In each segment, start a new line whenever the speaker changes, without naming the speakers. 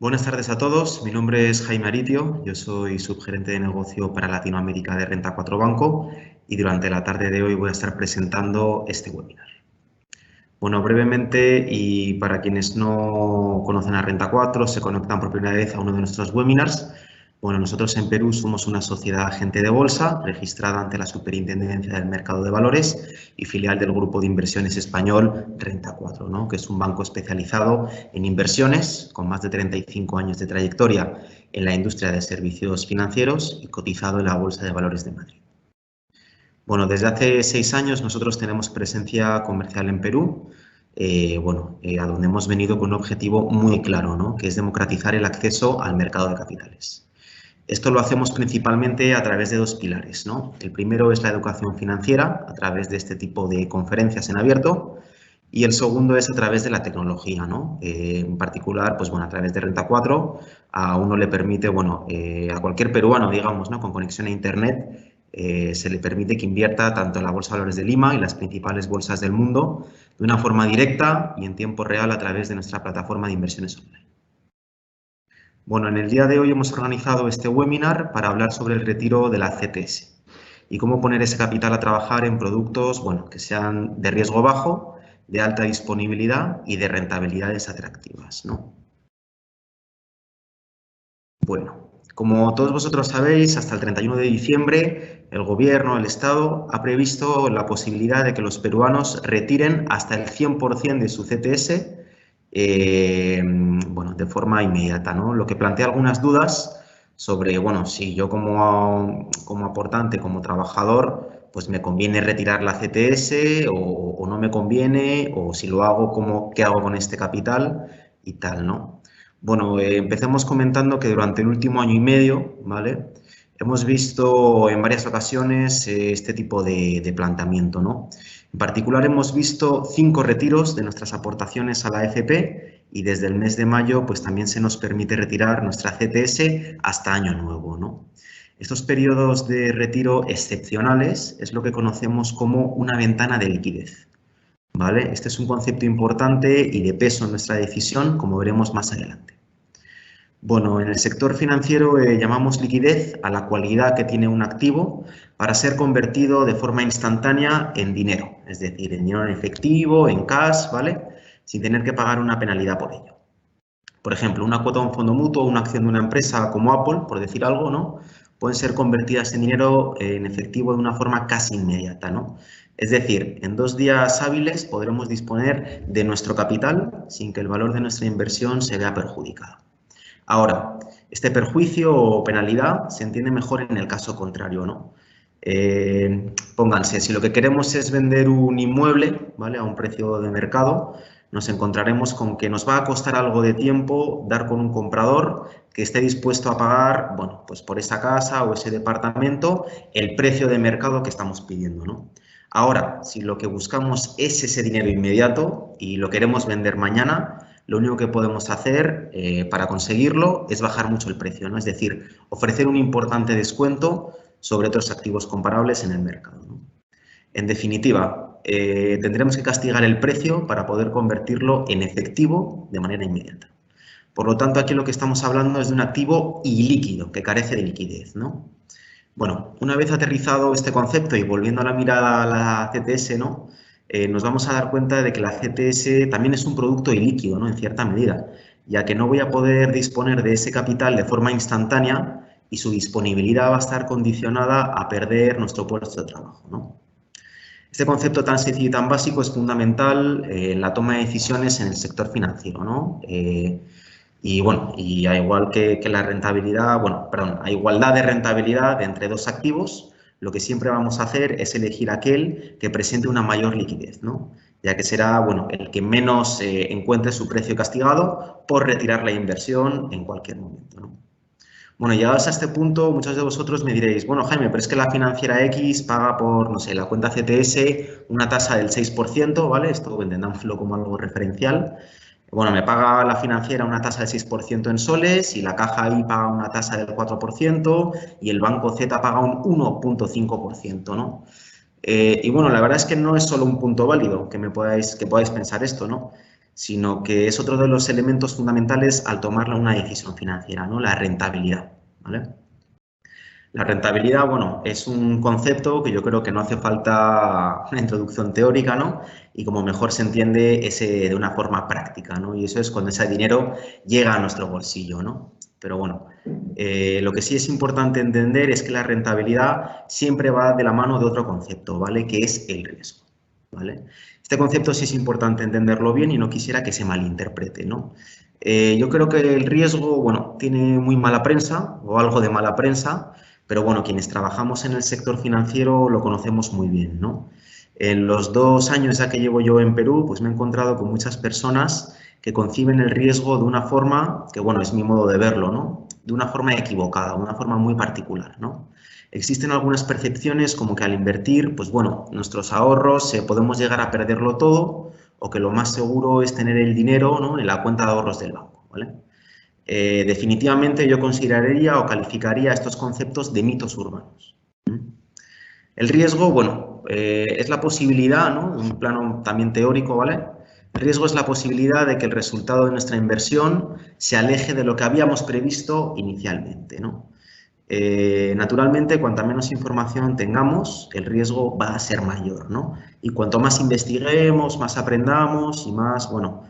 Buenas tardes a todos, mi nombre es Jaime Aritio, yo soy subgerente de negocio para Latinoamérica de Renta 4 Banco y durante la tarde de hoy voy a estar presentando este webinar. Bueno, brevemente y para quienes no conocen a Renta 4, se conectan por primera vez a uno de nuestros webinars. Bueno, nosotros en Perú somos una sociedad agente de bolsa registrada ante la Superintendencia del Mercado de Valores y filial del grupo de inversiones español Renta 4, ¿no? Que es un banco especializado en inversiones con más de 35 años de trayectoria en la industria de servicios financieros y cotizado en la Bolsa de Valores de Madrid. Bueno, desde hace 6 años nosotros tenemos presencia comercial en Perú, a donde hemos venido con un objetivo muy claro, ¿no? Que es democratizar el acceso al mercado de capitales. Esto lo hacemos principalmente a través de dos pilares, ¿no? El primero es la educación financiera, a través de este tipo de conferencias en abierto, y el segundo es a través de la tecnología, ¿no? En particular, pues bueno, a través de Renta 4, a uno le permite, a cualquier peruano, digamos, ¿no? Con conexión a Internet, se le permite que invierta tanto en la Bolsa de Valores de Lima y las principales bolsas del mundo de una forma directa y en tiempo real a través de nuestra plataforma de inversiones online. Bueno, en el día de hoy hemos organizado este webinar para hablar sobre el retiro de la CTS y cómo poner ese capital a trabajar en productos, que sean de riesgo bajo, de alta disponibilidad y de rentabilidades atractivas, ¿no? Bueno, como todos vosotros sabéis, hasta el 31 de diciembre el Gobierno, el Estado, ha previsto la posibilidad de que los peruanos retiren hasta el 100% de su CTS de forma inmediata, ¿no? Lo que plantea algunas dudas sobre, si yo como aportante, como trabajador, pues me conviene retirar la CTS o no me conviene, o si lo hago, ¿qué hago con este capital? Y tal, ¿no? Bueno, empecemos comentando que durante el último año y medio, ¿vale? Hemos visto en varias ocasiones este tipo de planteamiento, ¿no? En particular hemos visto 5 retiros de nuestras aportaciones a la AFP y desde el mes de mayo pues también se nos permite retirar nuestra CTS hasta año nuevo, ¿no? Estos periodos de retiro excepcionales es lo que conocemos como una ventana de liquidez, ¿vale? Este es un concepto importante y de peso en nuestra decisión, como veremos más adelante. Bueno, en el sector financiero llamamos liquidez a la cualidad que tiene un activo para ser convertido de forma instantánea en dinero, es decir, en dinero en efectivo, en cash, ¿vale? Sin tener que pagar una penalidad por ello. Por ejemplo, una cuota de un fondo mutuo o una acción de una empresa como Apple, por decir algo, ¿no? Pueden ser convertidas en dinero en efectivo de una forma casi inmediata, ¿no? Es decir, en 2 días hábiles podremos disponer de nuestro capital sin que el valor de nuestra inversión se vea perjudicado. Ahora, este perjuicio o penalidad se entiende mejor en el caso contrario, ¿no? Pónganse, si lo que queremos es vender un inmueble, ¿vale? A un precio de mercado, nos encontraremos con que nos va a costar algo de tiempo dar con un comprador que esté dispuesto a pagar, pues por esa casa o ese departamento el precio de mercado que estamos pidiendo, ¿no? Ahora, si lo que buscamos es ese dinero inmediato y lo queremos vender mañana, lo único que podemos hacer para conseguirlo es bajar mucho el precio, ¿no? Es decir, ofrecer un importante descuento sobre otros activos comparables en el mercado, ¿no? En definitiva, tendremos que castigar el precio para poder convertirlo en efectivo de manera inmediata. Por lo tanto, aquí lo que estamos hablando es de un activo ilíquido, que carece de liquidez, ¿no? Bueno, una vez aterrizado este concepto y volviendo a la mirada a la CTS, ¿no? Nos vamos a dar cuenta de que la CTS también es un producto ilíquido, ¿no? En cierta medida, ya que no voy a poder disponer de ese capital de forma instantánea y su disponibilidad va a estar condicionada a perder nuestro puesto de trabajo, ¿no? Este concepto tan sencillo y tan básico es fundamental en la toma de decisiones en el sector financiero, ¿no? Y a igual que la rentabilidad, a igualdad de rentabilidad entre dos activos, lo que siempre vamos a hacer es elegir aquel que presente una mayor liquidez, ¿no? Ya que será, el que menos encuentre su precio castigado por retirar la inversión en cualquier momento, ¿no? Bueno, llegados a este punto, muchos de vosotros me diréis, bueno, Jaime, pero es que la financiera X paga por, no sé, la cuenta CTS una tasa del 6%, ¿vale? Esto entendámoslo como algo referencial. Bueno, me paga la financiera una tasa del 6% en soles y la caja I paga una tasa del 4% y el banco Z paga un 1,5%, ¿no? La verdad es que no es solo un punto válido que podáis pensar esto, ¿no? sino que es otro de los elementos fundamentales al tomar una decisión financiera, ¿no? La rentabilidad, ¿vale? La rentabilidad, bueno, es un concepto que yo creo que no hace falta una introducción teórica, ¿no? Y como mejor se entiende es de una forma práctica, ¿no? Y eso es cuando ese dinero llega a nuestro bolsillo, ¿no? Pero bueno, lo que sí es importante entender es que la rentabilidad siempre va de la mano de otro concepto, ¿vale? Que es el riesgo, ¿vale? Este concepto sí es importante entenderlo bien y no quisiera que se malinterprete, ¿no? Yo creo que el riesgo, bueno, tiene muy mala prensa o algo de mala prensa, pero bueno, quienes trabajamos en el sector financiero lo conocemos muy bien, ¿no? En los 2 años ya que llevo yo en Perú, pues me he encontrado con muchas personas que conciben el riesgo de una forma, que bueno, es mi modo de verlo, ¿no? De una forma equivocada, una forma muy particular, ¿no? Existen algunas percepciones como que al invertir, pues bueno, nuestros ahorros podemos llegar a perderlo todo o que lo más seguro es tener el dinero, ¿no? En la cuenta de ahorros del banco, ¿vale? Definitivamente yo consideraría o calificaría estos conceptos de mitos urbanos. El riesgo, bueno, es la posibilidad, ¿no? Un plano también teórico, ¿vale? El riesgo es la posibilidad de que el resultado de nuestra inversión se aleje de lo que habíamos previsto inicialmente, ¿no? Naturalmente, cuanta menos información tengamos, el riesgo va a ser mayor, ¿no? Y cuanto más investiguemos, más aprendamos y más, bueno,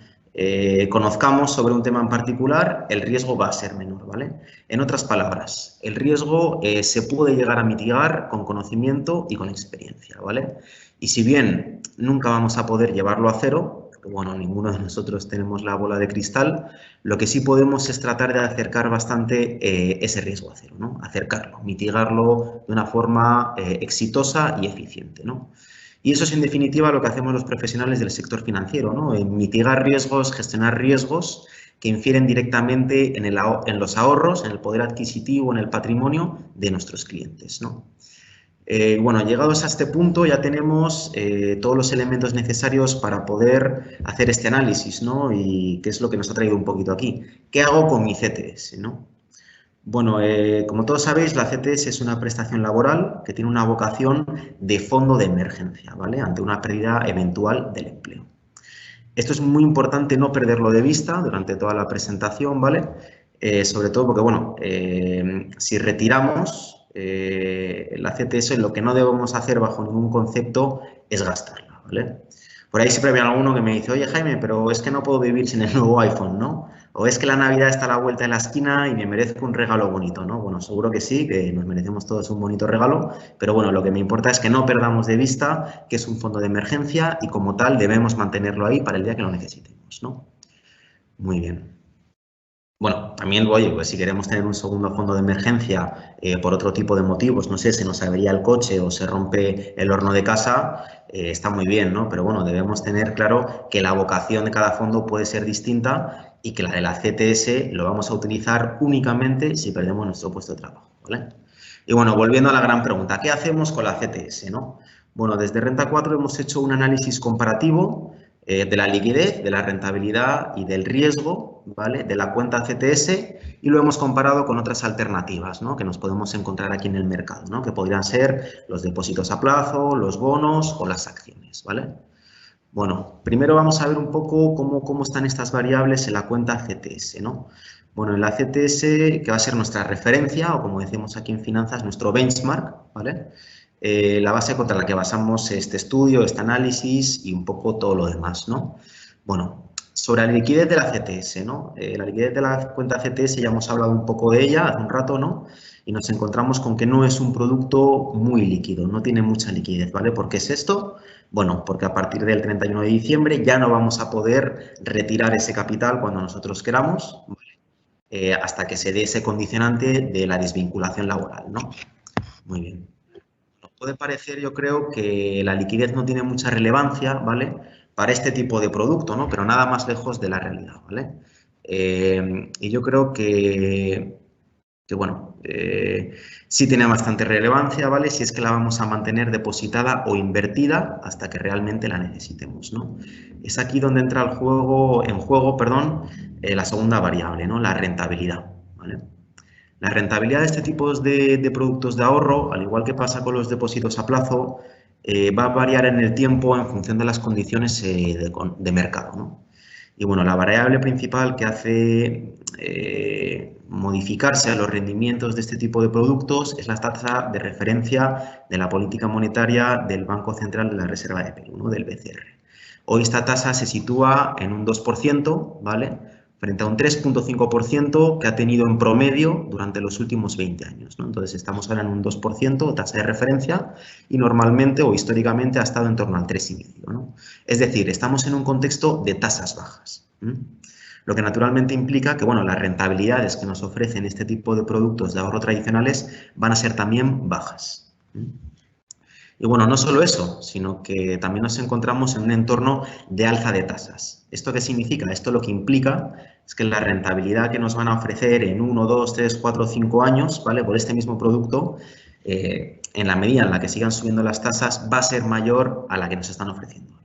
conozcamos sobre un tema en particular, el riesgo va a ser menor, ¿vale? En otras palabras, el riesgo se puede llegar a mitigar con conocimiento y con experiencia, ¿vale? Y si bien nunca vamos a poder llevarlo a cero, porque, bueno, ninguno de nosotros tenemos la bola de cristal, lo que sí podemos es tratar de acercar bastante ese riesgo a cero, ¿no? Acercarlo, mitigarlo de una forma exitosa y eficiente, ¿no? Y eso es, en definitiva, lo que hacemos los profesionales del sector financiero, ¿no? Mitigar riesgos, gestionar riesgos que infieren directamente en los ahorros, en el poder adquisitivo, en el patrimonio de nuestros clientes, ¿no? Bueno, llegados a este punto ya tenemos todos los elementos necesarios para poder hacer este análisis, ¿no? Y qué es lo que nos ha traído un poquito aquí. ¿Qué hago con mi CTS, no? Bueno, como todos sabéis, la CTS es una prestación laboral que tiene una vocación de fondo de emergencia, ¿vale? Ante una pérdida eventual del empleo. Esto es muy importante no perderlo de vista durante toda la presentación, ¿vale? Sobre todo porque, bueno, si retiramos la CTS, lo que no debemos hacer bajo ningún concepto es gastarla, ¿vale? Por ahí siempre hay alguno que me dice, oye, Jaime, pero es que no puedo vivir sin el nuevo iPhone, ¿no? O es que la Navidad está a la vuelta de la esquina y me merezco un regalo bonito, ¿no? Bueno, seguro que sí, que nos merecemos todos un bonito regalo, pero bueno, lo que me importa es que no perdamos de vista que es un fondo de emergencia y como tal debemos mantenerlo ahí para el día que lo necesitemos, ¿no? Muy bien. Bueno, también, oye, pues si queremos tener un segundo fondo de emergencia por otro tipo de motivos, no sé, se nos avería el coche o se rompe el horno de casa, está muy bien, ¿no? Pero bueno, debemos tener claro que la vocación de cada fondo puede ser distinta y que la de la CTS lo vamos a utilizar únicamente si perdemos nuestro puesto de trabajo, ¿vale? Y bueno, volviendo a la gran pregunta, ¿qué hacemos con la CTS, no? Bueno, desde Renta 4 hemos hecho un análisis comparativo de la liquidez, de la rentabilidad y del riesgo, ¿vale? De la cuenta CTS y lo hemos comparado con otras alternativas, ¿no? Que nos podemos encontrar aquí en el mercado, ¿no? Que podrían ser los depósitos a plazo, los bonos o las acciones, ¿vale? Bueno, primero vamos a ver un poco cómo están estas variables en la cuenta CTS, ¿no? Bueno, en la CTS, que va a ser nuestra referencia, o como decimos aquí en finanzas, nuestro benchmark, ¿vale? La base contra la que basamos este estudio, este análisis y un poco todo lo demás, ¿no? Bueno, sobre la liquidez de la CTS, ¿no? La liquidez de la cuenta CTS ya hemos hablado un poco de ella hace un rato, ¿no? Y nos encontramos con que no es un producto muy líquido, no tiene mucha liquidez, ¿vale? ¿Por qué es esto? Bueno, porque a partir del 31 de diciembre ya no vamos a poder retirar ese capital cuando nosotros queramos, hasta que se dé ese condicionante de la desvinculación laboral, ¿no? Muy bien. Nos puede parecer, yo creo, que la liquidez no tiene mucha relevancia, ¿vale? Para este tipo de producto, ¿no? Pero nada más lejos de la realidad, ¿vale? Y yo creo que bueno, sí tiene bastante relevancia, ¿vale? Si es que la vamos a mantener depositada o invertida hasta que realmente la necesitemos, ¿no? Es aquí donde entra en juego, perdón, la segunda variable, ¿no? La rentabilidad, ¿vale? La rentabilidad de este tipo de productos de ahorro, al igual que pasa con los depósitos a plazo, va a variar en el tiempo en función de las condiciones de mercado, ¿no? Y bueno, la variable principal que hace modificarse a los rendimientos de este tipo de productos es la tasa de referencia de la política monetaria del Banco Central de la Reserva de Perú, ¿no? Del BCR. Hoy esta tasa se sitúa en un 2%, ¿vale? Frente a un 3,5% que ha tenido en promedio durante los últimos 20 años, ¿no? Entonces estamos ahora en un 2%, tasa de referencia, y normalmente o históricamente ha estado en torno al 3,5%, ¿no? Es decir, estamos en un contexto de tasas bajas. Lo que naturalmente implica que, bueno, las rentabilidades que nos ofrecen este tipo de productos de ahorro tradicionales van a ser también bajas. Y bueno, no solo eso, sino que también nos encontramos en un entorno de alza de tasas. ¿Esto qué significa? Esto lo que implica es que la rentabilidad que nos van a ofrecer en 1, 2, 3, 4, 5 años, ¿vale? Por este mismo producto, en la medida en la que sigan subiendo las tasas, va a ser mayor a la que nos están ofreciendo.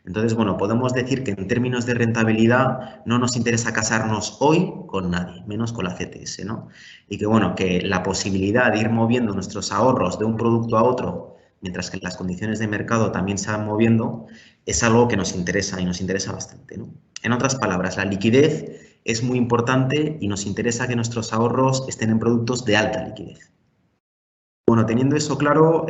Entonces, bueno, podemos decir que en términos de rentabilidad no nos interesa casarnos hoy con nadie, menos con la CTS, ¿no? Y que, bueno, que la posibilidad de ir moviendo nuestros ahorros de un producto a otro, mientras que las condiciones de mercado también se van moviendo, es algo que nos interesa y nos interesa bastante, ¿no? En otras palabras, la liquidez es muy importante y nos interesa que nuestros ahorros estén en productos de alta liquidez. Bueno, teniendo eso claro,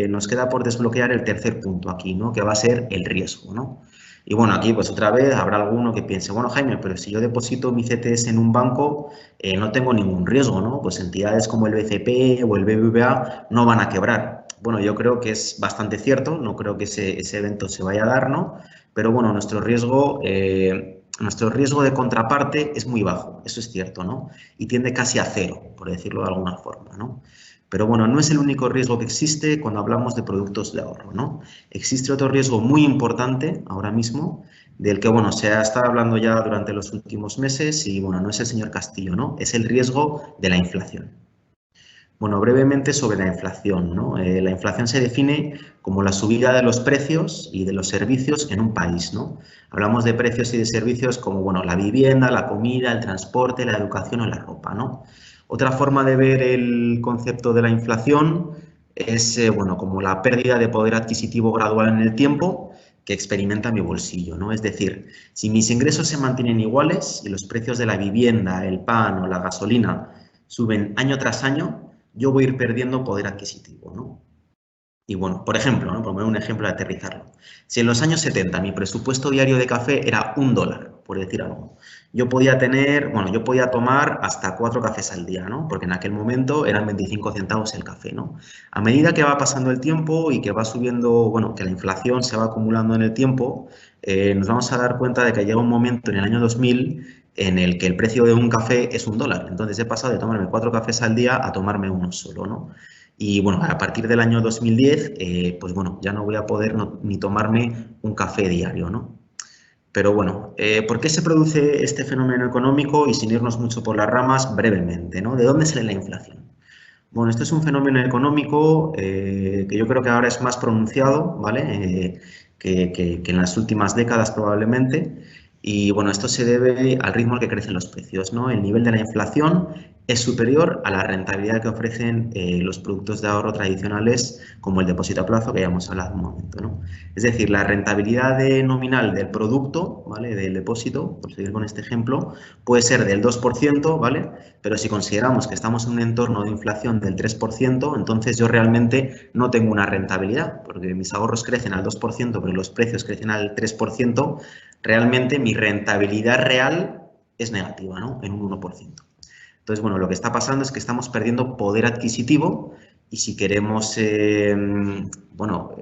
nos queda por desbloquear el tercer punto aquí, ¿no? Que va a ser el riesgo, ¿no? Y bueno, aquí pues otra vez habrá alguno que piense, bueno, Jaime, pero si yo deposito mi CTS en un banco, no tengo ningún riesgo, ¿no? Pues entidades como el BCP o el BBVA no van a quebrar. Bueno, yo creo que es bastante cierto, no creo que ese evento se vaya a dar, ¿no? Pero bueno, nuestro riesgo de contraparte es muy bajo, eso es cierto, ¿no? Y tiende casi a cero, por decirlo de alguna forma, ¿no? Pero bueno, no es el único riesgo que existe cuando hablamos de productos de ahorro, ¿no? Existe otro riesgo muy importante ahora mismo, del que, bueno, se ha estado hablando ya durante los últimos meses y, bueno, no es el señor Castillo, ¿no? Es el riesgo de la inflación. Bueno, brevemente sobre la inflación, ¿no? La inflación se define como la subida de los precios y de los servicios en un país, ¿no? Hablamos de precios y de servicios como, bueno, la vivienda, la comida, el transporte, la educación o la ropa, ¿no? Otra forma de ver el concepto de la inflación es, bueno, como la pérdida de poder adquisitivo gradual en el tiempo que experimenta mi bolsillo, ¿no? Es decir, si mis ingresos se mantienen iguales y los precios de la vivienda, el pan o la gasolina suben año tras año, yo voy a ir perdiendo poder adquisitivo, ¿no? Y bueno, por ejemplo, ¿no? Por poner un ejemplo de aterrizarlo. Si en los años 70 mi presupuesto diario de café era $1, por decir algo, yo podía tener, bueno, yo podía tomar hasta 4 cafés al día, ¿no? Porque en aquel momento eran 25 centavos el café, ¿no? A medida que va pasando el tiempo y que va subiendo, bueno, que la inflación se va acumulando en el tiempo, nos vamos a dar cuenta de que llega un momento en el año 2000 en el que el precio de un café es $1. Entonces he pasado de tomarme 4 cafés al día a tomarme uno solo, ¿no? Y bueno, a partir del año 2010, pues bueno, ya no voy a poder ni tomarme un café diario, ¿no? Pero bueno, ¿por qué se produce este fenómeno económico? Y sin irnos mucho por las ramas, brevemente, ¿no? ¿De dónde sale la inflación? Bueno, esto es un fenómeno económico que yo creo que ahora es más pronunciado, ¿vale? Que en las últimas décadas probablemente. Y bueno, esto se debe al ritmo al que crecen los precios, ¿no? El nivel de la inflación es superior a la rentabilidad que ofrecen los productos de ahorro tradicionales como el depósito a plazo que ya hemos hablado un momento, ¿no? Es decir, la rentabilidad nominal del producto, ¿vale? Del depósito, por seguir con este ejemplo, puede ser del 2%, ¿vale? Pero si consideramos que estamos en un entorno de inflación del 3%, entonces yo realmente no tengo una rentabilidad, porque mis ahorros crecen al 2%, pero los precios crecen al 3%, realmente mi rentabilidad real es negativa, ¿no? En un 1%. Entonces, bueno, lo que está pasando es que estamos perdiendo poder adquisitivo y si queremos,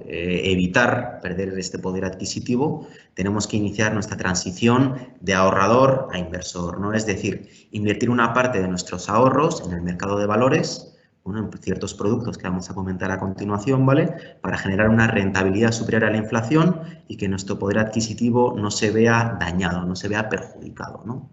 evitar perder este poder adquisitivo, tenemos que iniciar nuestra transición de ahorrador a inversor, ¿no? Es decir, invertir una parte de nuestros ahorros en el mercado de valores, bueno, en ciertos productos que vamos a comentar a continuación, ¿vale? Para generar una rentabilidad superior a la inflación y que nuestro poder adquisitivo no se vea dañado, no se vea perjudicado, ¿no?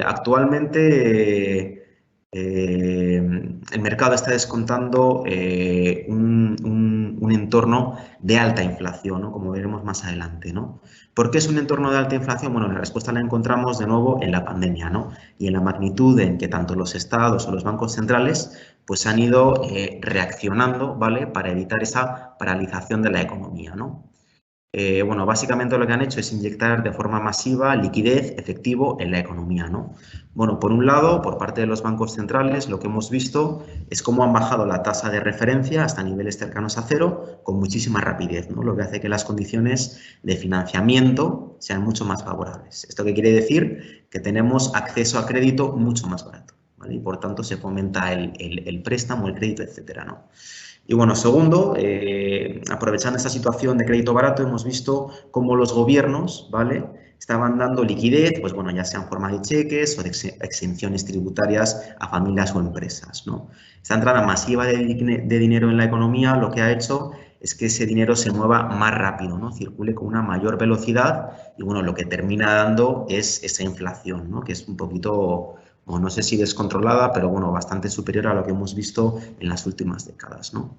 Actualmente el mercado está descontando un entorno de alta inflación, ¿no? Como veremos más adelante, ¿no? ¿Por qué es un entorno de alta inflación? Bueno, la respuesta la encontramos de nuevo en la pandemia, ¿no? Y en la magnitud en que tanto los estados o los bancos centrales pues han ido reaccionando, ¿vale? Para evitar esa paralización de la economía, ¿no? Bueno, básicamente lo que han hecho es inyectar de forma masiva liquidez, efectivo en la economía, ¿no? Bueno, por un lado, por parte de los bancos centrales, lo que hemos visto es cómo han bajado la tasa de referencia hasta niveles cercanos a cero con muchísima rapidez, ¿no? Lo que hace que las condiciones de financiamiento sean mucho más favorables. ¿Esto qué quiere decir? Que tenemos acceso a crédito mucho más barato, ¿vale? Y por tanto se fomenta el préstamo, el crédito, etcétera, ¿no? Y bueno, segundo, aprovechando esta situación de crédito barato, hemos visto cómo los gobiernos, ¿vale?, estaban dando liquidez, pues bueno, ya sea en forma de cheques o de exenciones tributarias a familias o empresas, ¿no? Esta entrada masiva de dinero en la economía lo que ha hecho es que ese dinero se mueva más rápido, ¿no? Circule con una mayor velocidad y bueno, lo que termina dando es esa inflación, ¿no?, que es un poquito, o no sé si descontrolada, pero bueno, bastante superior a lo que hemos visto en las últimas décadas, ¿no?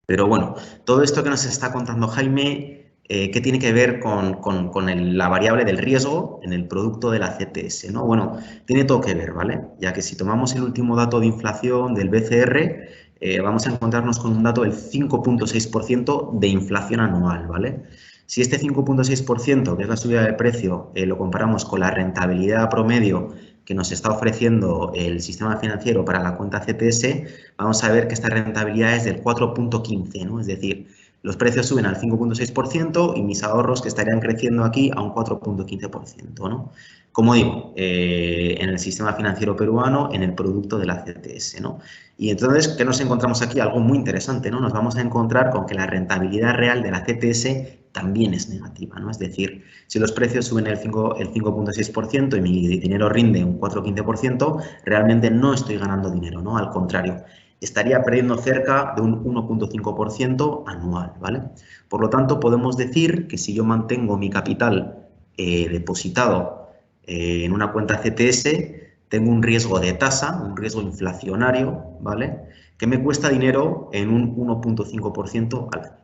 Pero bueno, todo esto que nos está contando Jaime, ¿qué tiene que ver con la variable del riesgo en el producto de la CTS, ¿no? Bueno, tiene todo que ver, ¿vale? Ya que si tomamos el último dato de inflación del BCR, vamos a encontrarnos con un dato del 5,6% de inflación anual, ¿vale? Si este 5,6%, que es la subida de precio, lo comparamos con la rentabilidad promedio que nos está ofreciendo el sistema financiero para la cuenta CTS, vamos a ver que esta rentabilidad es del 4,15, ¿no? Es decir, los precios suben al 5,6% y mis ahorros que estarían creciendo aquí a un 4,15%, ¿no? Como digo, en el sistema financiero peruano, en el producto de la CTS, ¿no? Y entonces, ¿qué nos encontramos aquí? Algo muy interesante, ¿no? Nos vamos a encontrar con que la rentabilidad real de la CTS también es negativa, ¿no? Es decir, si los precios suben el 5,6% y mi dinero rinde un 4,15%, realmente no estoy ganando dinero, ¿no? Al contrario, estaría perdiendo cerca de un 1,5% anual, ¿vale? Por lo tanto, podemos decir que si yo mantengo mi capital depositado en una cuenta CTS, tengo un riesgo de tasa, un riesgo inflacionario, ¿vale?, que me cuesta dinero en un 1,5% al año,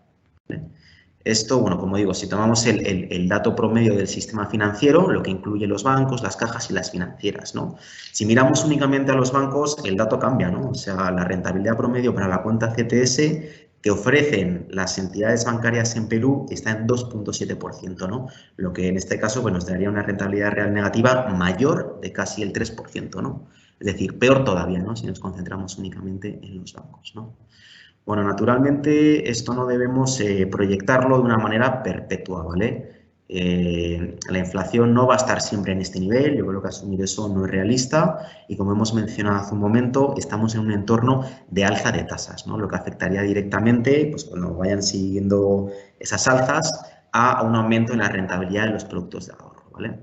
¿vale? Esto, bueno, como digo, si tomamos el dato promedio del sistema financiero, lo que incluye los bancos, las cajas y las financieras, ¿no? Si miramos únicamente a los bancos, el dato cambia, ¿no? O sea, la rentabilidad promedio para la cuenta CTS que ofrecen las entidades bancarias en Perú está en 2,7%, ¿no? Lo que en este caso pues, nos daría una rentabilidad real negativa mayor de casi el 3%, ¿no? Es decir, peor todavía, ¿no?, si nos concentramos únicamente en los bancos, ¿no? Bueno, naturalmente esto no debemos proyectarlo de una manera perpetua, ¿vale? La inflación no va a estar siempre en este nivel, yo creo que asumir eso no es realista y como hemos mencionado hace un momento, estamos en un entorno de alza de tasas, ¿no? Lo que afectaría directamente, pues cuando vayan siguiendo esas alzas, a un aumento en la rentabilidad de los productos de ahorro, ¿vale?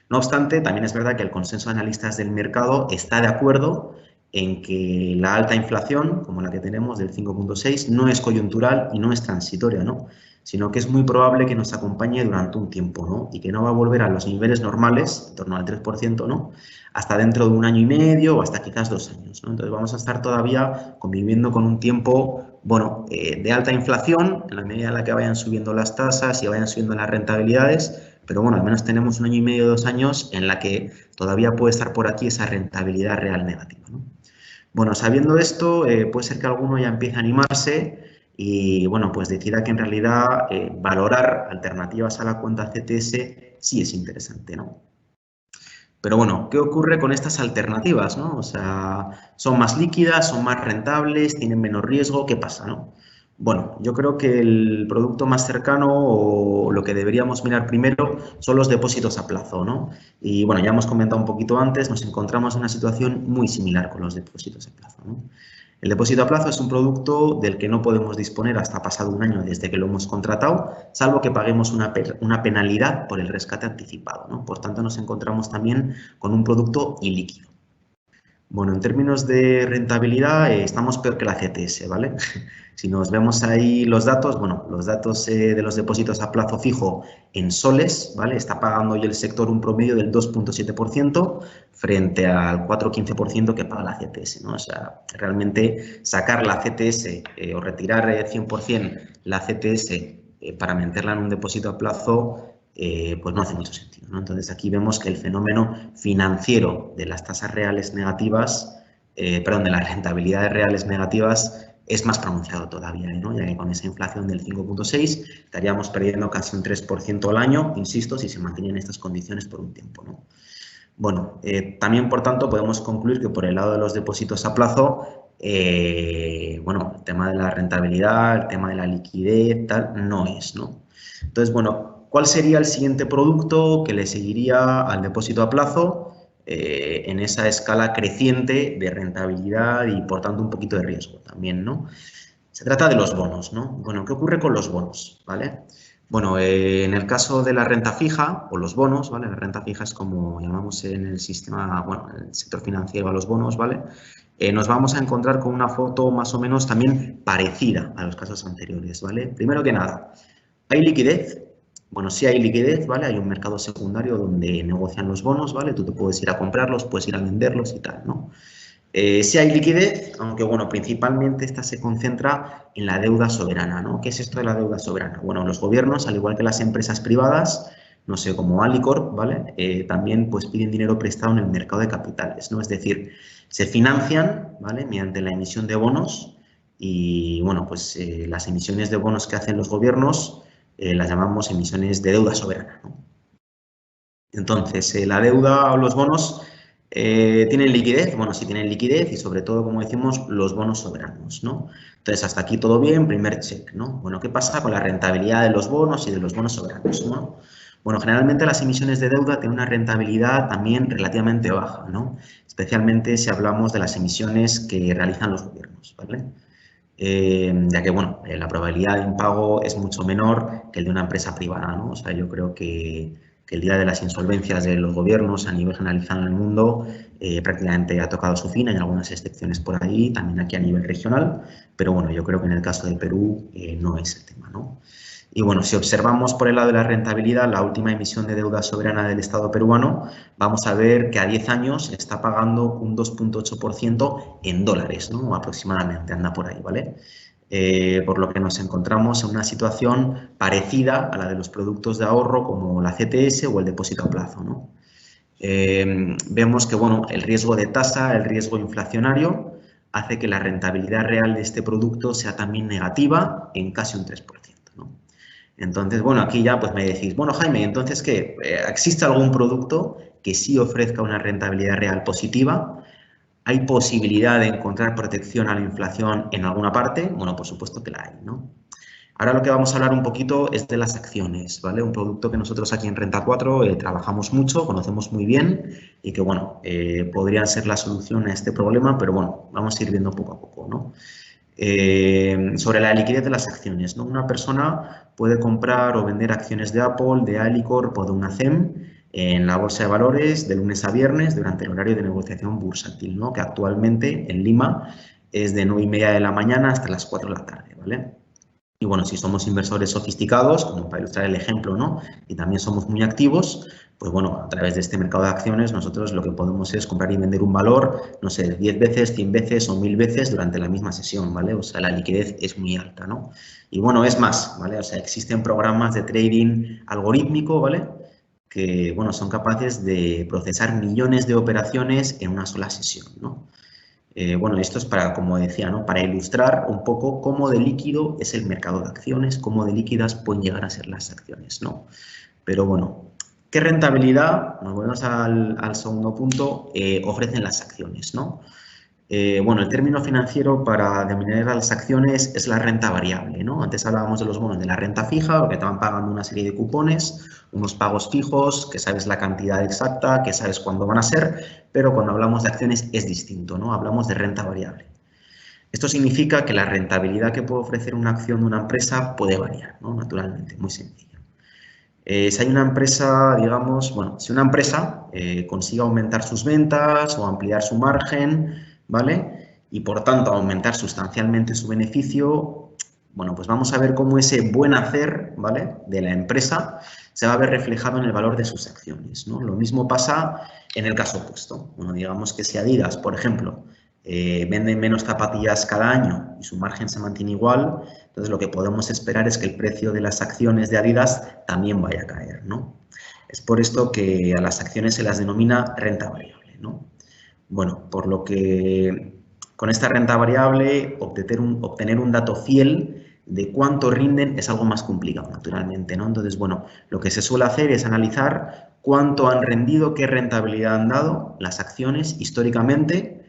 No obstante, también es verdad que el consenso de analistas del mercado está de acuerdo en que la alta inflación, como la que tenemos del 5,6, no es coyuntural y no es transitoria, ¿no?, sino que es muy probable que nos acompañe durante un tiempo, ¿no?, y que no va a volver a los niveles normales, en torno al 3%, ¿no?, hasta dentro de un año y medio o hasta quizás 2 años, ¿no? Entonces vamos a estar todavía conviviendo con un tiempo, bueno, de alta inflación, en la medida en la que vayan subiendo las tasas y vayan subiendo las rentabilidades, pero bueno, al menos tenemos un año y medio, 2 años en la que todavía puede estar por aquí esa rentabilidad real negativa, ¿no? Bueno, sabiendo esto, puede ser que alguno ya empiece a animarse y, bueno, pues decida que en realidad valorar alternativas a la cuenta CTS sí es interesante, ¿no? Pero bueno, ¿qué ocurre con estas alternativas, no? O sea, son más líquidas, son más rentables, tienen menos riesgo, ¿qué pasa, no? Bueno, yo creo que el producto más cercano o lo que deberíamos mirar primero son los depósitos a plazo, ¿no? Y bueno, ya hemos comentado un poquito antes, nos encontramos en una situación muy similar con los depósitos a plazo, ¿no? El depósito a plazo es un producto del que no podemos disponer hasta pasado un año desde que lo hemos contratado, salvo que paguemos una penalidad por el rescate anticipado, ¿no? Por tanto, nos encontramos también con un producto ilíquido. Bueno, en términos de rentabilidad estamos peor que la CTS, ¿vale? Si nos vemos ahí los datos, bueno, los datos de los depósitos a plazo fijo en soles, ¿vale? Está pagando hoy el sector un promedio del 2,7% frente al 4,15% que paga la CTS, ¿no? O sea, realmente sacar la CTS o retirar 100% la CTS para meterla en un depósito a plazo pues no hace mucho sentido, ¿no? Entonces aquí vemos que el fenómeno financiero de las tasas reales negativas, perdón, de las rentabilidades reales negativas es más pronunciado todavía, ¿no? Ya que con esa inflación del 5,6 estaríamos perdiendo casi un 3% al año, insisto, si se mantienen estas condiciones por un tiempo, ¿no? Bueno, también, por tanto, podemos concluir que por el lado de los depósitos a plazo, bueno, el tema de la rentabilidad, el tema de la liquidez, tal, no es, ¿no? Entonces, bueno, ¿cuál sería el siguiente producto que le seguiría al depósito a plazo en esa escala creciente de rentabilidad y, por tanto, un poquito de riesgo también, ¿no? Se trata de los bonos, ¿no? Bueno, ¿qué ocurre con los bonos? ¿Vale? Bueno, en el caso de la renta fija o los bonos, ¿vale? La renta fija es como llamamos en el sistema, bueno, en el sector financiero a los bonos, ¿vale? Nos vamos a encontrar con una foto más o menos también parecida a los casos anteriores, ¿vale? Primero que nada, ¿hay liquidez? Bueno, sí hay liquidez, ¿vale? Hay un mercado secundario donde negocian los bonos, ¿vale? Tú te puedes ir a comprarlos, puedes ir a venderlos y tal, ¿no? Sí hay liquidez, aunque bueno, principalmente esta se concentra en la deuda soberana, ¿no? ¿Qué es esto de la deuda soberana? Bueno, los gobiernos, al igual que las empresas privadas, no sé, como Alicorp, ¿vale? También pues piden dinero prestado en el mercado de capitales, ¿no? Es decir, se financian, ¿vale? Mediante la emisión de bonos y bueno, pues las emisiones de bonos que hacen los gobiernos las llamamos emisiones de deuda soberana, ¿no? Entonces, la deuda o los bonos tienen liquidez, bueno, sí tienen liquidez y sobre todo, como decimos, los bonos soberanos, ¿no? Entonces, hasta aquí todo bien, primer check, ¿no? Bueno, ¿qué pasa con la rentabilidad de los bonos y de los bonos soberanos, ¿no? Bueno, generalmente las emisiones de deuda tienen una rentabilidad también relativamente baja, ¿no? Especialmente si hablamos de las emisiones que realizan los gobiernos, ¿vale? Ya que, bueno, la probabilidad de impago es mucho menor que el de una empresa privada, ¿no? O sea, yo creo que el día de las insolvencias de los gobiernos a nivel generalizado en el mundo prácticamente ha tocado su fin, hay algunas excepciones por ahí, también aquí a nivel regional, pero bueno, yo creo que en el caso del Perú no es el tema, ¿no? Y bueno, si observamos por el lado de la rentabilidad, la última emisión de deuda soberana del Estado peruano, vamos a ver que a 10 años está pagando un 2,8% en dólares, ¿no? Aproximadamente, anda por ahí, ¿vale? Por lo que nos encontramos en una situación parecida a la de los productos de ahorro como la CTS o el depósito a plazo, ¿no? Vemos que, bueno, el riesgo de tasa, el riesgo inflacionario, hace que la rentabilidad real de este producto sea también negativa en casi un 3%, ¿no? Entonces, bueno, aquí ya pues me decís, bueno, Jaime, entonces, ¿qué? ¿Existe algún producto que sí ofrezca una rentabilidad real positiva? ¿Hay posibilidad de encontrar protección a la inflación en alguna parte? Bueno, por supuesto que la hay, ¿no? Ahora lo que vamos a hablar un poquito es de las acciones, ¿vale? Un producto que nosotros aquí en Renta 4 trabajamos mucho, conocemos muy bien y que, bueno, podrían ser la solución a este problema, pero bueno, vamos a ir viendo poco a poco, ¿no? Sobre la liquidez de las acciones, ¿no? Una persona puede comprar o vender acciones de Apple, de Alicorp o de una CEM en la bolsa de valores de lunes a viernes durante el horario de negociación bursátil, ¿no? Que actualmente en Lima es de 9:30 de la mañana hasta las 4 de la tarde, ¿vale? Y bueno, si somos inversores sofisticados, como para ilustrar el ejemplo, ¿no? Y también somos muy activos, pues bueno, a través de este mercado de acciones nosotros lo que podemos es comprar y vender un valor, no sé, 10 veces, 100 veces o 1000 veces durante la misma sesión, ¿vale? O sea, la liquidez es muy alta, ¿no? Y bueno, es más, ¿vale? O sea, existen programas de trading algorítmico, ¿vale? Que, bueno, son capaces de procesar millones de operaciones en una sola sesión, ¿no? Bueno, esto es para, como decía, ¿no? Para ilustrar un poco cómo de líquido es el mercado de acciones, cómo de líquidas pueden llegar a ser las acciones, ¿no? Pero bueno, ¿qué rentabilidad, nos volvemos al segundo punto, ofrecen las acciones, ¿no? Bueno, el término financiero para denominar a las acciones es la renta variable, ¿no? Antes hablábamos de los bonos de la renta fija, porque te van pagando una serie de cupones, unos pagos fijos, que sabes la cantidad exacta, que sabes cuándo van a ser, pero cuando hablamos de acciones es distinto, ¿no? Hablamos de renta variable. Esto significa que la rentabilidad que puede ofrecer una acción de una empresa puede variar, ¿no? Naturalmente, muy sencillo. Si hay una empresa, digamos, bueno, si una empresa consigue aumentar sus ventas o ampliar su margen, ¿vale? Y por tanto aumentar sustancialmente su beneficio, bueno, pues vamos a ver cómo ese buen hacer, ¿vale? De la empresa se va a ver reflejado en el valor de sus acciones, ¿no? Lo mismo pasa en el caso opuesto. Bueno, digamos que si Adidas, por ejemplo, vende menos zapatillas cada año y su margen se mantiene igual, entonces lo que podemos esperar es que el precio de las acciones de Adidas también vaya a caer, ¿no? Es por esto que a las acciones se las denomina renta variable, ¿no? Bueno, por lo que Con esta renta variable, obtener un dato fiel de cuánto rinden es algo más complicado, naturalmente, ¿no? Entonces, bueno, lo que se suele hacer es analizar cuánto han rendido, qué rentabilidad han dado las acciones históricamente,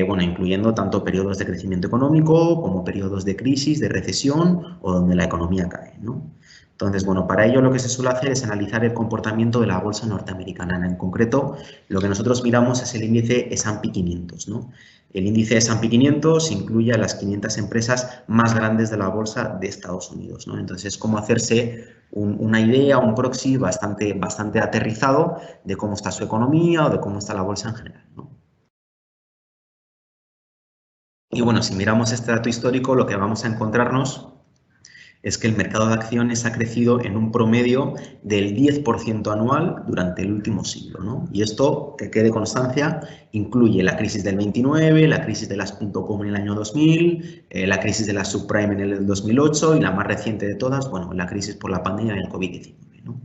bueno, incluyendo tanto periodos de crecimiento económico como periodos de crisis, de recesión o donde la economía cae, ¿no? Entonces, bueno, para ello lo que se suele hacer es analizar el comportamiento de la bolsa norteamericana. En concreto, lo que nosotros miramos es el índice S&P 500, ¿no? El índice S&P 500 incluye a las 500 empresas más grandes de la bolsa de Estados Unidos, ¿no? Entonces, es como hacerse una idea, un proxy bastante aterrizado de cómo está su economía o de cómo está la bolsa en general, ¿no? Y bueno, si miramos este dato histórico, lo que vamos a encontrarnos es que el mercado de acciones ha crecido en un promedio del 10% anual durante el último siglo, ¿no? Y esto, que quede constancia, incluye la crisis del 29, la crisis de las .com en el año 2000, la crisis de las subprime en el 2008 y la más reciente de todas, bueno, la crisis por la pandemia del COVID-19, ¿no?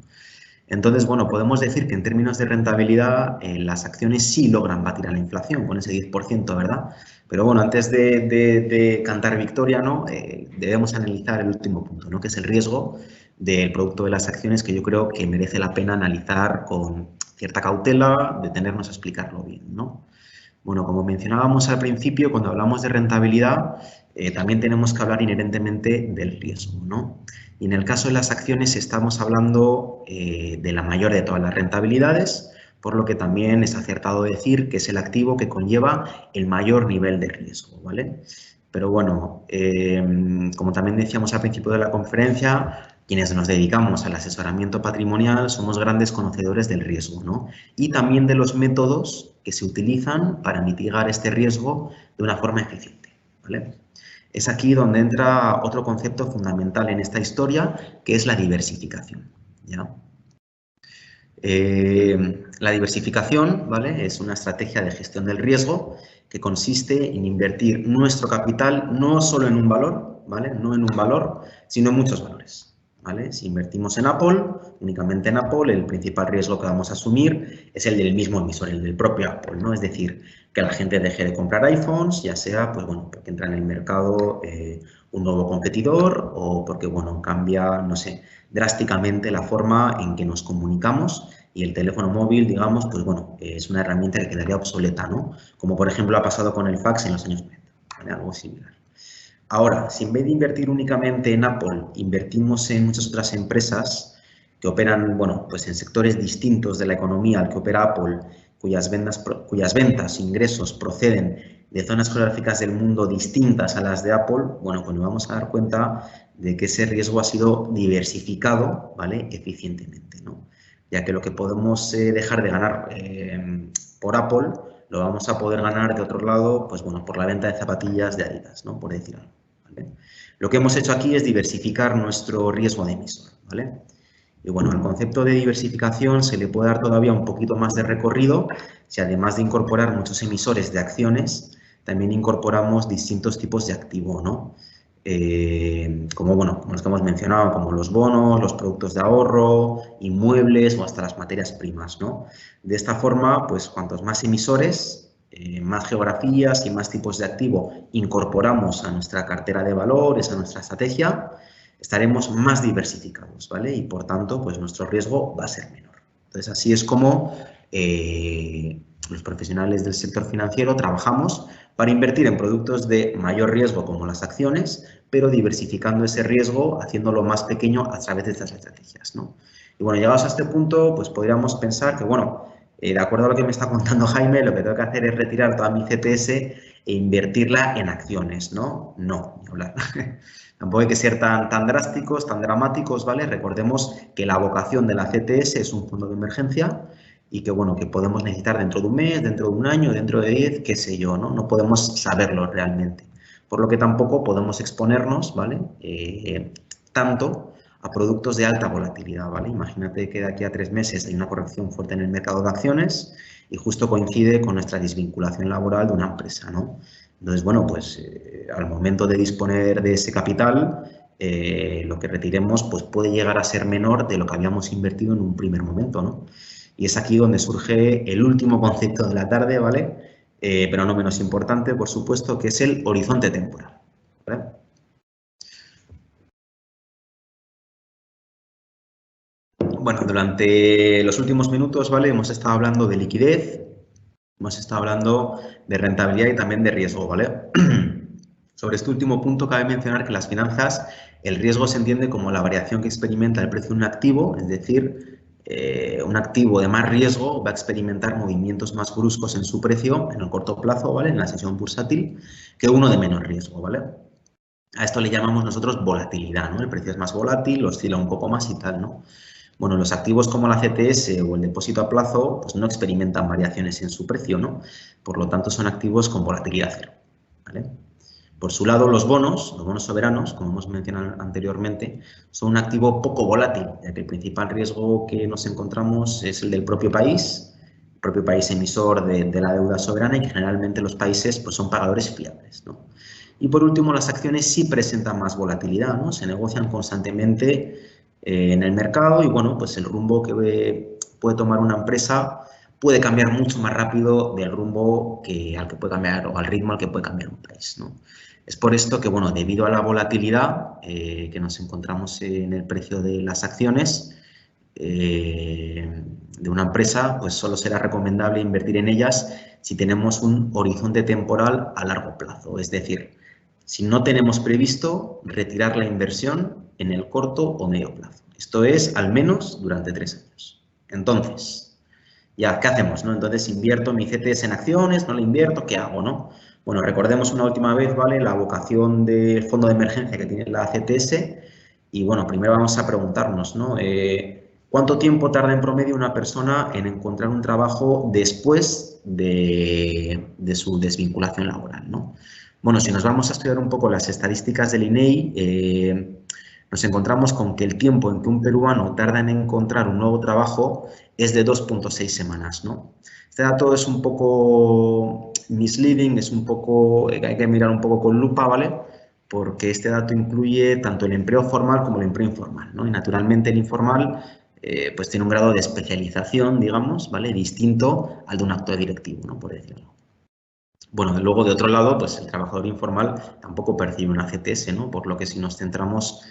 Entonces, bueno, podemos decir que en términos de rentabilidad las acciones sí logran batir a la inflación con ese 10%, ¿verdad? Pero bueno, antes de cantar victoria, ¿no? Debemos analizar el último punto, ¿no? Que es el riesgo del producto de las acciones, que yo creo que merece la pena analizar con cierta cautela, detenernos a explicarlo bien, ¿no? Bueno, como mencionábamos al principio, cuando hablamos de rentabilidad, también tenemos que hablar inherentemente del riesgo, ¿no? Y en el caso de las acciones estamos hablando de la mayor de todas las rentabilidades, por lo que también es acertado decir que es el activo que conlleva el mayor nivel de riesgo, ¿vale? Pero bueno, como también decíamos al principio de la conferencia, quienes nos dedicamos al asesoramiento patrimonial somos grandes conocedores del riesgo, ¿no? Y también de los métodos que se utilizan para mitigar este riesgo de una forma eficiente, ¿vale? Es aquí donde entra otro concepto fundamental en esta historia, que es la diversificación, ¿ya? La diversificación, ¿vale? Es una estrategia de gestión del riesgo que consiste en invertir nuestro capital no solo en un valor, ¿vale? No en un valor, sino en muchos valores, ¿vale? Si invertimos en Apple, únicamente en Apple, el principal riesgo que vamos a asumir es el del mismo emisor, el del propio Apple, ¿no? Es decir, que la gente deje de comprar iPhones, ya sea, pues bueno, porque entra en el mercado un nuevo competidor o porque, bueno, cambia, no sé, drásticamente la forma en que nos comunicamos y el teléfono móvil, digamos, pues bueno, es una herramienta que quedaría obsoleta, ¿no? Como por ejemplo ha pasado con el fax en los años 90, ¿vale? Algo similar. Ahora, si en vez de invertir únicamente en Apple, invertimos en muchas otras empresas que operan, bueno, pues en sectores distintos de la economía al que opera Apple, cuyas ventas, ingresos proceden de zonas geográficas del mundo distintas a las de Apple, bueno, pues nos vamos a dar cuenta de que ese riesgo ha sido diversificado, ¿vale? Eficientemente, ¿no? Ya que lo que podemos dejar de ganar por Apple, lo vamos a poder ganar de otro lado, pues bueno, por la venta de zapatillas de Adidas, ¿no? Por decir algo, ¿vale? Lo que hemos hecho aquí es diversificar nuestro riesgo de emisor, ¿vale? Y bueno, al concepto de diversificación se le puede dar todavía un poquito más de recorrido si además de incorporar muchos emisores de acciones, también incorporamos distintos tipos de activo, ¿no? Como, bueno, como los que hemos mencionado, como los bonos, los productos de ahorro, inmuebles o hasta las materias primas, ¿no? De esta forma, pues cuantos más emisores, más geografías y más tipos de activo incorporamos a nuestra cartera de valores, a nuestra estrategia, estaremos más diversificados, ¿vale? Y por tanto, pues nuestro riesgo va a ser menor. Entonces, así es como los profesionales del sector financiero trabajamos para invertir en productos de mayor riesgo como las acciones, pero diversificando ese riesgo, haciéndolo más pequeño a través de estas estrategias, ¿no? Y bueno, llegados a este punto, pues podríamos pensar que, bueno, de acuerdo a lo que me está contando Jaime, lo que tengo que hacer es retirar toda mi CTS e invertirla en acciones, ¿no? No, ni hablar. Tampoco hay que ser tan drásticos, tan dramáticos, ¿vale? Recordemos que la vocación de la CTS es un fondo de emergencia y que, bueno, que podemos necesitar dentro de un mes, dentro de un año, dentro de 10, qué sé yo, ¿no? No podemos saberlo realmente. Por lo que tampoco podemos exponernos, ¿vale? Tanto a productos de alta volatilidad, ¿vale? Imagínate que de aquí a 3 meses hay una corrección fuerte en el mercado de acciones y justo coincide con nuestra desvinculación laboral de una empresa, ¿no? Entonces, bueno, pues al momento de disponer de ese capital, lo que retiremos pues puede llegar a ser menor de lo que habíamos invertido en un primer momento, ¿no? Y es aquí donde surge el último concepto de la tarde, ¿vale? pero no menos importante, por supuesto, que es el horizonte temporal, ¿vale? Bueno, durante los últimos minutos, ¿vale? Hemos estado hablando de liquidez, hemos estado hablando de rentabilidad y también de riesgo, ¿vale? Sobre este último punto cabe mencionar que en las finanzas el riesgo se entiende como la variación que experimenta el precio de un activo, es decir, un activo de más riesgo va a experimentar movimientos más bruscos en su precio en el corto plazo, ¿vale? En la sesión bursátil, que uno de menor riesgo, ¿vale? A esto le llamamos nosotros volatilidad, ¿no? El precio es más volátil, oscila un poco más y tal, ¿no? Bueno, los activos como la CTS o el depósito a plazo pues no experimentan variaciones en su precio, ¿no? Por lo tanto, son activos con volatilidad cero, ¿vale? Por su lado, los bonos soberanos, como hemos mencionado anteriormente, son un activo poco volátil, ya que el principal riesgo que nos encontramos es el del propio país emisor de la deuda soberana y que generalmente los países pues, son pagadores fiables, ¿no? Y por último, las acciones sí presentan más volatilidad, ¿no? Se negocian constantemente en el mercado y bueno, pues el rumbo que puede tomar una empresa puede cambiar mucho más rápido del rumbo al que puede cambiar o al ritmo al que puede cambiar un país, ¿no? Es por esto que, bueno, debido a la volatilidad que nos encontramos en el precio de las acciones de una empresa, pues solo será recomendable invertir en ellas si tenemos un horizonte temporal a largo plazo. Es decir, si no tenemos previsto retirar la inversión en el corto o medio plazo. Esto es al menos durante 3 años. Entonces, ya, ¿qué hacemos? ¿No? Entonces, invierto mi CTS en acciones, no la invierto, ¿qué hago? ¿No? Bueno, recordemos una última vez, ¿vale? La vocación del fondo de emergencia que tiene la CTS y, bueno, primero vamos a preguntarnos, ¿no? ¿Cuánto tiempo tarda en promedio una persona en encontrar un trabajo después de su desvinculación laboral, ¿no? Bueno, si nos vamos a estudiar un poco las estadísticas del INEI, nos encontramos con que el tiempo en que un peruano tarda en encontrar un nuevo trabajo es de 2,6 semanas, ¿no? Este dato es un poco misleading, hay que mirar un poco con lupa, ¿vale? Porque este dato incluye tanto el empleo formal como el empleo informal, ¿no? Y naturalmente el informal pues tiene un grado de especialización, digamos, ¿vale? Distinto al de un actor directivo, ¿no? Por decirlo. Bueno, luego de otro lado, pues el trabajador informal tampoco percibe una CTS, ¿no? Por lo que si nos centramos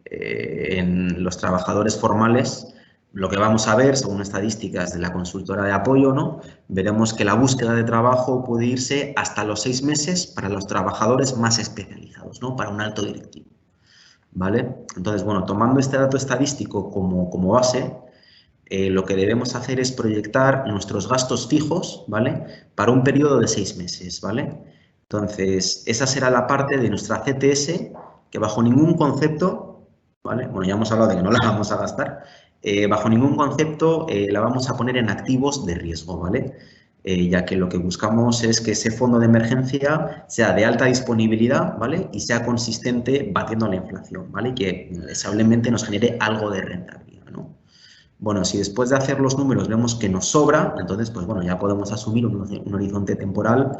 en los trabajadores formales, lo que vamos a ver, según estadísticas de la consultora de apoyo, ¿no? Veremos que la búsqueda de trabajo puede irse hasta los 6 meses para los trabajadores más especializados, ¿no? Para un alto directivo, ¿vale? Entonces, bueno, tomando este dato estadístico como base, lo que debemos hacer es proyectar nuestros gastos fijos, ¿vale? Para un periodo de 6 meses, ¿vale? Entonces, esa será la parte de nuestra CTS que bajo ningún concepto, ¿vale? Bueno, ya hemos hablado de que no la vamos a gastar, bajo ningún concepto la vamos a poner en activos de riesgo, ¿vale? Ya que lo que buscamos es que ese fondo de emergencia sea de alta disponibilidad, ¿vale? Y sea consistente batiendo la inflación, ¿vale? Y que deseablemente nos genere algo de rentabilidad, ¿no? Bueno, si después de hacer los números vemos que nos sobra, entonces, pues bueno, ya podemos asumir un horizonte temporal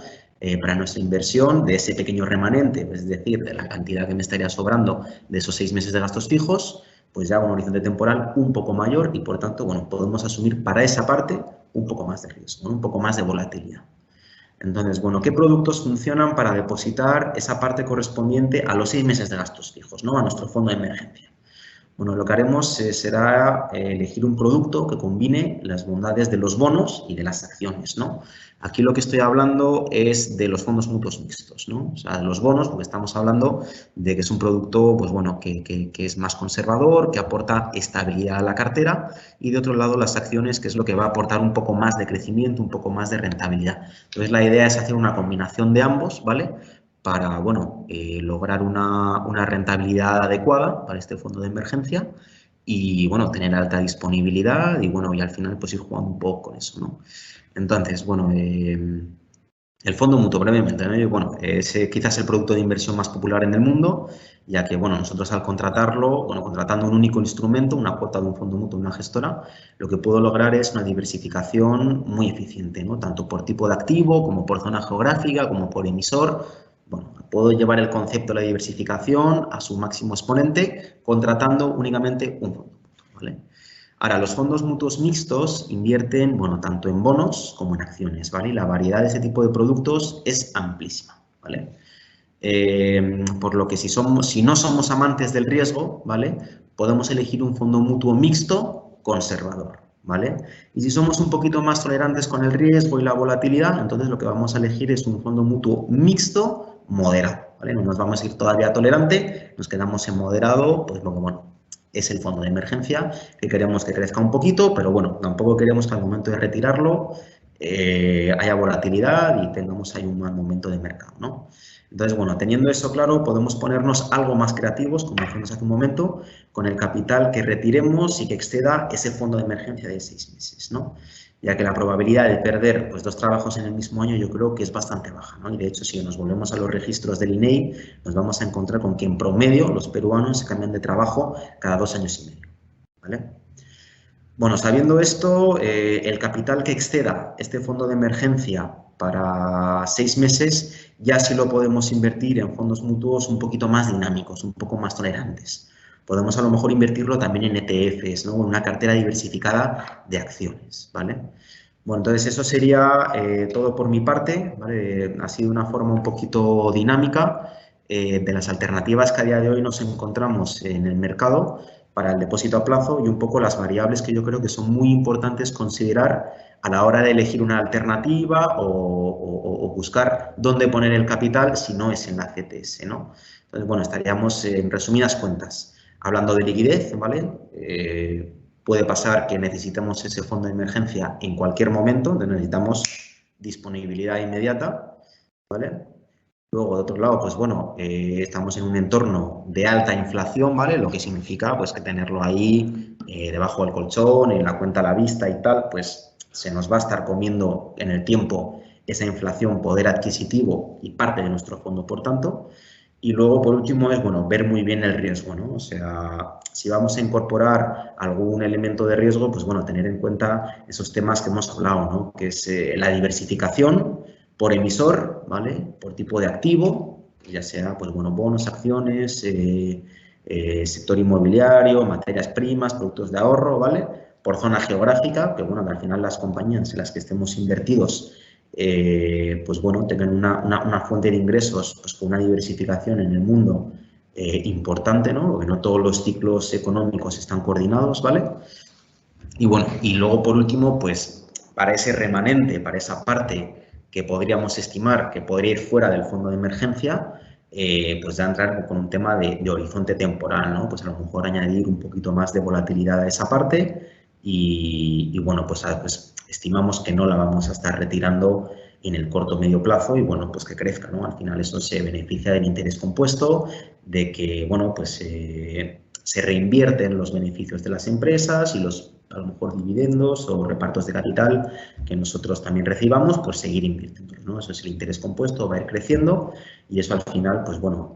para nuestra inversión de ese pequeño remanente, es decir, de la cantidad que me estaría sobrando de esos 6 meses de gastos fijos, pues ya un horizonte temporal un poco mayor y, por tanto, bueno, podemos asumir para esa parte un poco más de riesgo, un poco más de volatilidad. Entonces, bueno, ¿qué productos funcionan para depositar esa parte correspondiente a los 6 meses de gastos fijos, ¿no? A nuestro fondo de emergencia? Bueno, lo que haremos será elegir un producto que combine las bondades de los bonos y de las acciones, ¿no? Aquí lo que estoy hablando es de los fondos mutuos mixtos, ¿no? O sea, de los bonos, porque estamos hablando de que es un producto, pues bueno, que es más conservador, que aporta estabilidad a la cartera, y de otro lado las acciones, que es lo que va a aportar un poco más de crecimiento, un poco más de rentabilidad. Entonces, la idea es hacer una combinación de ambos, ¿vale? Para, bueno, lograr una rentabilidad adecuada para este fondo de emergencia y, bueno, tener alta disponibilidad y, bueno, y al final pues ir jugando un poco con eso, ¿no? Entonces, bueno, el fondo mutuo, brevemente, ¿no? Y, bueno, es quizás el producto de inversión más popular en el mundo, ya que, bueno, nosotros al contratarlo, bueno, contratando un único instrumento, una cuota de un fondo mutuo, una gestora, lo que puedo lograr es una diversificación muy eficiente, ¿no? Tanto por tipo de activo, como por zona geográfica, como por emisor. Bueno, puedo llevar el concepto de la diversificación a su máximo exponente contratando únicamente un fondo mutuo, ¿vale? Ahora, los fondos mutuos mixtos invierten, bueno, tanto en bonos como en acciones, ¿vale? Y la variedad de ese tipo de productos es amplísima, ¿vale? Por lo que si no somos amantes del riesgo, ¿vale? Podemos elegir un fondo mutuo mixto conservador, ¿vale? Y si somos un poquito más tolerantes con el riesgo y la volatilidad, entonces lo que vamos a elegir es un fondo mutuo mixto moderado, ¿vale? No nos vamos a ir todavía a tolerante, nos quedamos en moderado, pues lo que, bueno, es el fondo de emergencia, que queremos que crezca un poquito, pero bueno, tampoco queremos que al momento de retirarlo haya volatilidad y tengamos ahí un mal momento de mercado, ¿no? Entonces, bueno, teniendo eso claro, podemos ponernos algo más creativos, como hicimos hace un momento, con el capital que retiremos y que exceda ese fondo de emergencia de 6 meses, ¿no? Ya que la probabilidad de perder pues, 2 trabajos en el mismo año yo creo que es bastante baja, ¿no? Y de hecho, si nos volvemos a los registros del INEI, nos vamos a encontrar con que en promedio los peruanos se cambian de trabajo cada 2 años y medio, ¿vale? Bueno, sabiendo esto, el capital que exceda este fondo de emergencia para 6 meses ya sí lo podemos invertir en fondos mutuos un poquito más dinámicos, un poco más tolerantes. Podemos a lo mejor invertirlo también en ETFs, ¿no? En una cartera diversificada de acciones, ¿vale? Bueno, entonces eso sería todo por mi parte, ¿vale? Ha sido una forma un poquito dinámica de las alternativas que a día de hoy nos encontramos en el mercado para el depósito a plazo y un poco las variables que yo creo que son muy importantes considerar a la hora de elegir una alternativa o buscar dónde poner el capital si no es en la CTS, ¿no? Entonces, bueno, estaríamos en resumidas cuentas hablando de liquidez, ¿vale? Puede pasar que necesitemos ese fondo de emergencia en cualquier momento, entonces necesitamos disponibilidad inmediata, ¿vale? Luego, de otro lado, pues bueno, estamos en un entorno de alta inflación, ¿vale? Lo que significa, pues, que tenerlo ahí debajo del colchón, en la cuenta a la vista y tal, pues se nos va a estar comiendo en el tiempo esa inflación, poder adquisitivo y parte de nuestro fondo, por tanto. Y luego, por último, es, bueno, ver muy bien el riesgo, ¿no? O sea, si vamos a incorporar algún elemento de riesgo, pues, bueno, tener en cuenta esos temas que hemos hablado, ¿no? Que es la diversificación por emisor, ¿vale? Por tipo de activo, ya sea, pues, bueno, bonos, acciones, sector inmobiliario, materias primas, productos de ahorro, ¿vale? Por zona geográfica, que, bueno, que al final las compañías en las que estemos invertidos pues bueno, tengan una fuente de ingresos pues con una diversificación en el mundo importante, ¿no? Porque no todos los ciclos económicos están coordinados, ¿vale? Y bueno, y luego por último, pues para ese remanente, para esa parte que podríamos estimar que podría ir fuera del fondo de emergencia, pues ya entrar con un tema de horizonte temporal, ¿no? Pues a lo mejor añadir un poquito más de volatilidad a esa parte y bueno, pues estimamos que no la vamos a estar retirando en el corto o medio plazo y bueno, pues que crezca, ¿no? Al final eso se beneficia del interés compuesto, de que, bueno, pues se reinvierten los beneficios de las empresas y los, a lo mejor, dividendos o repartos de capital que nosotros también recibamos, pues seguir invirtiendo, ¿no? Eso es el interés compuesto, va a ir creciendo y eso al final, pues bueno,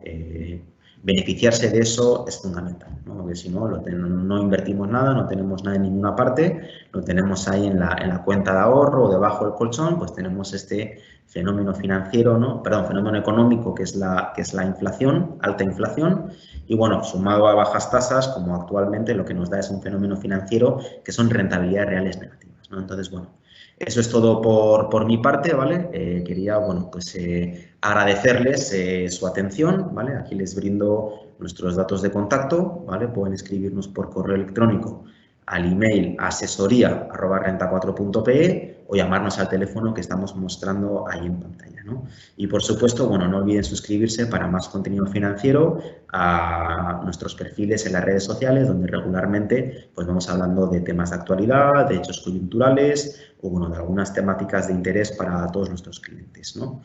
beneficiarse de eso es fundamental, ¿no? Porque si no, no invertimos nada, no tenemos nada en ninguna parte, lo tenemos ahí en la cuenta de ahorro o debajo del colchón, pues tenemos este fenómeno financiero, ¿no? Perdón, fenómeno económico que es la inflación, alta inflación, y bueno, sumado a bajas tasas, como actualmente lo que nos da es un fenómeno financiero que son rentabilidades reales negativas, ¿no? Entonces, bueno, eso es todo por mi parte, ¿vale? Quería, bueno, pues agradecerles su atención, ¿vale? Aquí les brindo nuestros datos de contacto, ¿vale? Pueden escribirnos por correo electrónico al email asesoría@renta4.pe o llamarnos al teléfono que estamos mostrando ahí en pantalla, ¿no? Y por supuesto, bueno, no olviden suscribirse para más contenido financiero a nuestros perfiles en las redes sociales, donde regularmente pues vamos hablando de temas de actualidad, de hechos coyunturales o bueno, de algunas temáticas de interés para todos nuestros clientes, ¿no?